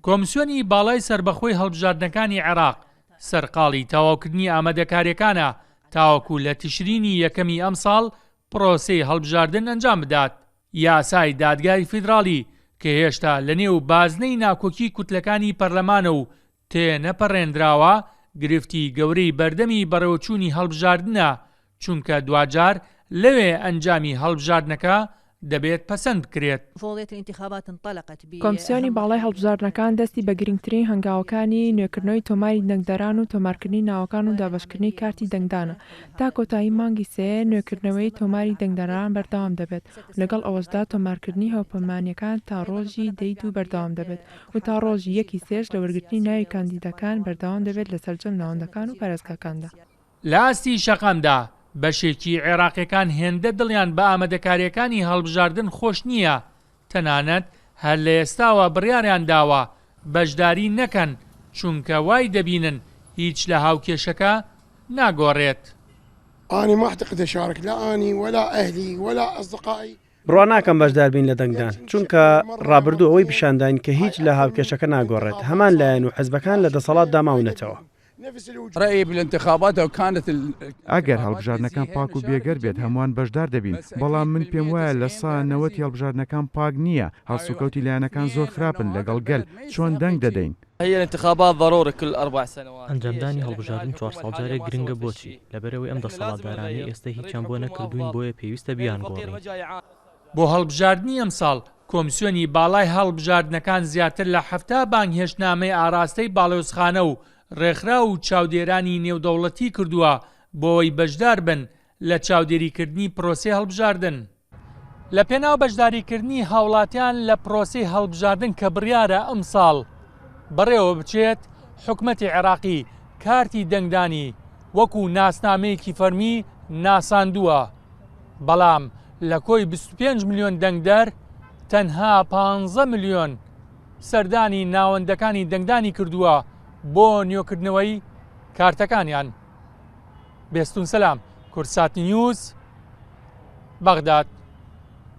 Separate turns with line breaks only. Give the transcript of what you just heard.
کۆمسیۆنی باڵای سربەخۆی هەڵبژاردنەکانی عێراق سەرقاڵی تەواوکردنی ئامادەکاریەکانە تاوەکو لە تشرینی یەکەمی ئەم ساڵ پرۆسەی هەڵبژاردن ئەنجام بدات. یاسای دادگای فیدراڵی کە هێشتا لە نێو بازنەی ناکۆکی کوتلەکانی پەرلەمانە و تێنەپەڕێنراوە گرفتی گەورەی بەردەمی بەڕێوەچوونی هەڵبژاردنە، چونکە دوجار لەوێ ئەنجامی هەڵبژاردنەکە دەبێت پەسەند بکرێت.
کۆمسیۆنی باڵای هەڵبژاردنەکان دەستی بە گرنگترین هەنگاوەکانی نوێکردنەوەی تۆماری دەنگدەران و تۆمارکردنی ناوەکان و دابەشکردنی کارتی دەنگدانە. تا کۆتایی مانگی سێ نوێکردنەوەی تۆماری دەنگدەران بەردەوام دەبێت، لەگەڵ ئەوەشدا تۆمارکردنی هەوپەیمانیەکان تا ڕۆژی دەید و بەردەوام دەبێت و تا ڕۆژی یەکی سێش لە وەرگرتنی ناوی کاندیدەکان بەردەوام دەبێت لە سەرجەم ناوەندەکان و پارێزگاکاندا.
لە ئاستی شەقەمدا بەشێکی عێراقیەکان هێندە دڵیان بە ئامادەکاریەکانی هەڵبژاردن خۆش نییە، تەنانەت هەر لە ئێستاوە بڕیاریان داوە بەشداری نەکەن، چونکە وای دەبینن هیچ لە هاوکێشەکە ناگۆڕێت.
أنا ما أعتقد أشارك لا أني ولا أهلي ولا أصدقائي.
بڕوا ناکەم بەشدار بین لە دەنگدان، چونکە ڕابردوو ئەوەی پیشانداین کە هیچ لە هاوکێشەکە ناگۆڕێت، هەمان لایەن و حزبەکان لە دەسەڵات داماونەتەوە.
ئەگەر هەڵبژاردنەکان پاک و بێگەر بێت هەمووان بەشدار دەبین، بەڵام من پێم وایە لە سانەوەتی هەڵبژاردنەکان پاک نییە، هەڵسوکەوتی لایەنەکان زۆر خراپن لەگەڵ گەل چۆن دەنگ دەدەین.
ئەنجامدانی هەڵبژاردن 4 ساڵجارێک گرنگە. بۆچی؟ لەبەرەوەی ئەم دەسەڵاتدارانەی ئێستا هیچیان بۆ نەکردوین، بۆیە پێویستە بیان گۆڕین.
بۆ هەڵبژاردننی ئەم ساڵ کۆمسیۆنی باڵای هەڵبژاردنەکان زیاتر لە 70 بانگهێشتنامەی ئاراستەی باڵێۆزخانە و ڕێکخرا و چاودێرانی نێودەوڵەتی کردووە بۆی بەشدار بن لە چاودێریکردنی پرۆسەی هەڵبژاردن. لە پێناو بەشداریکردنی هاوڵاتیان لە پرۆسەی هەڵبژاردن کە بڕیارە ئەم ساڵ بەڕێوە بچێت، حکومەتی عێراقی کارتی دەنگدانی وەکو ناسنامەیەکی فەرمی ناساندووە، بەڵام لە کۆی 25 ملیۆن دەنگدەر تەنها 15 ملیۆن سەردانی ناوەندەکانی دەنگدانی کردووە بۆ نوێکردنەوەی کارتەکانیان. بێستون سەلام، کورسات نیوز، بەغداد.